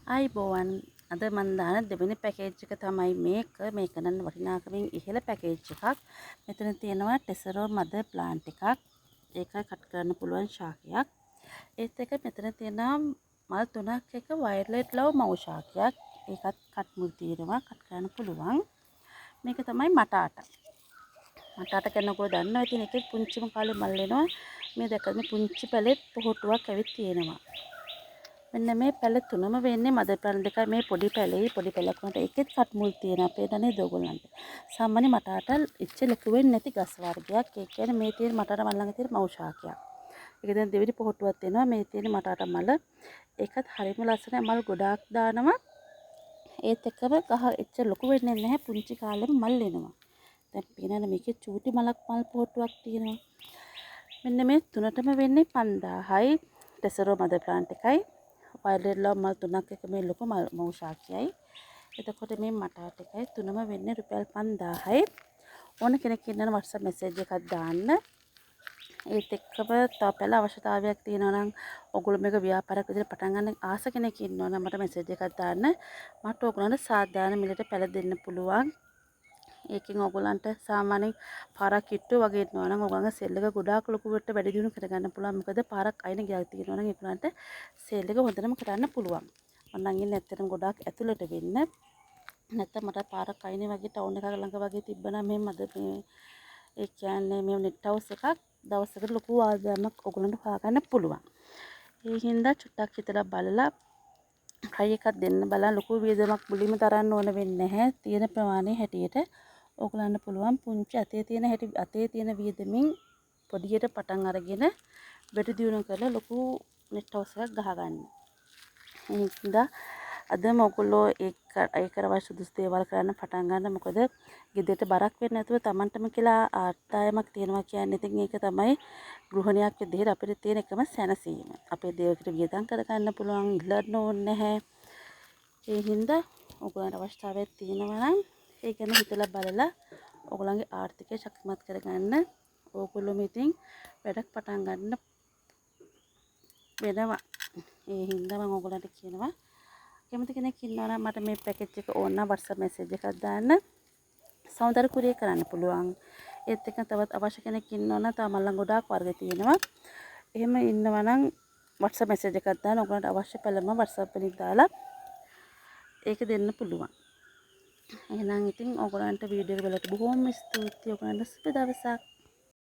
ආයිබෝවන් අද මන් දාන දෙවෙනි පැකේජ් එක තමයි මේක නම් වටිනාකමින් ඉහළ පැකේජ් එකක්. මෙතන තියෙනවා ටෙසරෝ මදර් ප්ලාන්ට් එකක්. ඒක කට් කරන්න පුළුවන් ශාකයක්. ඒත් එක මෙතන තියෙනවා මල් තුනක් එක වයලට් ලව් මව් ශාකයක්. ඒකත් කට් මුල් තියෙනවා කට් කරන්න පුළුවන්. මේක තමයි මටාටා. මටාටා කෙනෙකුට දන්නවා ඉතින් ඒකේ පුංචිම කාලේ මල් වෙනවා. මේ දැක්කම පුංචි පැලෙත් පොහොට්ටුවක් ඇවිත් තියෙනවා. මෙන්න මේ පැල තුනම වෙන්නේ මදර් ප්ලාන්ට් එකයි මේ පොඩි පැලේ පොඩි පැලක් වුණාට ඒකෙත් කට් මුල් තියෙනවා අපේ නේද ඔයගොල්ලන්ට. සාමාන්‍ය මටාටා ඉච්ච ලොකු වෙන්නේ නැති ගස් වර්ගයක්. ඒ කියන්නේ මේ තියෙන මටාටා මල් ළඟ තියෙන මව් ශාකයක්. ඒක දැන් දෙවෙනි පොහොට්ටුවක් තියෙනවා මේ තියෙන මටාටා මල. ඒකත් හරිම ලස්සනයි මල් ගොඩාක් දානවා. ඒත් එක්කම ගහ ඉච්ච ලොකු වෙන්නේ නැහැ පුංචි කාලෙම මල් එනවා. දැන් පේනවනේ මේකේ චූටි මල් පොහොට්ටුවක් තියෙනවා. මෙන්න මේ තුනටම වෙන්නේ 5000යි ටෙසරෝ මදර් ප්ලාන්ට් එකයි. වයලට් ලව් මල් තුනක් එක මේ ලොකු මව් ශාකයයි. එතකොට මේ මටාට එකයි තුනම වෙන්නේ රුපියල් 5000යි. ඕන කෙනෙක් ඉන්නන WhatsApp message එකක් දාන්න. ඒත් එක්කම තව පැල අවශ්‍යතාවයක් තියෙනවා නම් ඔයගොල්ලෝ මේක ව්‍යාපාරයක් විදිහට පටන් ගන්න ආස කෙනෙක් ඉන්නවා නම් මට message එකක් දාන්න. මට ඔයගොල්ලන්ට සාධාරණ මිලට පැල දෙන්න පුළුවන්. ඒකෙන් ඔයගොල්ලන්ට සාමාන්‍යයෙන් පාරක් කිට්ටුව වගේ ඉන්නවා නම් ඔයගොල්ලන්ගේ සෙල් එක ගොඩාක් ලොකුවට වැඩි දියුණු කරගන්න පුළුවන්. මොකද පාරක් අයින ගියක් තියෙනවා නම් ඒගොල්ලන්ට සෙල් එක හොඳටම කරන්න පුළුවන්. මම නම් ඉන්නේ ඇත්තටම ගොඩාක් ඇතුළට වෙන්න. නැත්නම් මට පාරක් අයින වගේ ටවුන් එකක ළඟ වගේ තිබ්බනම් මේ ඒ කියන්නේ මේ නෙට් හවුස් එකක් දවසකට ලොකු ආදායමක් ඔයගොල්ලන්ට හොයාගන්න පුළුවන්. ඒ හින්දා චුට්ටක් හිතලා බලලා try එකක් දෙන්න බලන්න ලොකු වියදමක් මුලින්ම තරන්න ඕන වෙන්නේ නැහැ. තියෙන ප්‍රමාණය හැටියට ඔයගලන්ට පුළුවන් පුංචි අතේ තියෙන වියදමින් පොඩියට පටන් අරගෙන වැඩි දියුණු කරලා ලොකු නෙට් හවුස් එකක් ගහගන්න. ඒ හින්දා අදම ඔයගොල්ලෝ ඒකට අවශ්‍ය සුදුසු දේවල් කරන්න පටන් ගන්න. මොකද ගෙදරට බරක් වෙන්නේ නැතුව Tamanටම කියලා ආදායමක් තියෙනවා කියන්නේ ඉතින් ඒක තමයි ගෘහණියක් විදිහට අපිට තියෙන එකම සැනසීම. අපේ දේවකට වියදම් කරගන්න පුළුවන් ඉල්ලන්න ඕනේ නැහැ. ඒ හින්දා ඔයගොල්ලන්ට අවශ්‍යතාවයක් තියෙනවා නම් ඒ ගැන හිතලා බලලා ඔයගොල්ලන්ගේ ආර්ථිකය ශක්තිමත් කරගන්න ඕගොල්ලොම ඉතින් වැඩක් පටන් ගන්න වෙනවා. ඒ හින්දා මම ඔයගොල්ලන්ට කියනවා කැමති කෙනෙක් ඉන්නවා නම් මට මේ පැකේජ් එක ඕන නම් WhatsApp message එකක් දාන්න. සෞන්දර්ය කුරියර් කරන්න පුළුවන්. ඒත් එක්ක තවත් අවශ්‍ය කෙනෙක් ඉන්නවා නම් තව මල්ලන් ගොඩාක් වර්ග තියෙනවා. එහෙම ඉන්නවා නම් WhatsApp message එකක් දාන්න. ඔයගොල්ලන්ට අවශ්‍ය පැලම WhatsApp වලින් දාලා ඒක දෙන්න පුළුවන්. එහෙනම් ඉතින් ඔයගොල්ලන්ට වීඩියෝ එක බලලා බොහොම ස්තුතියි. ඔයගොල්ලන්ට සුබ දවසක්.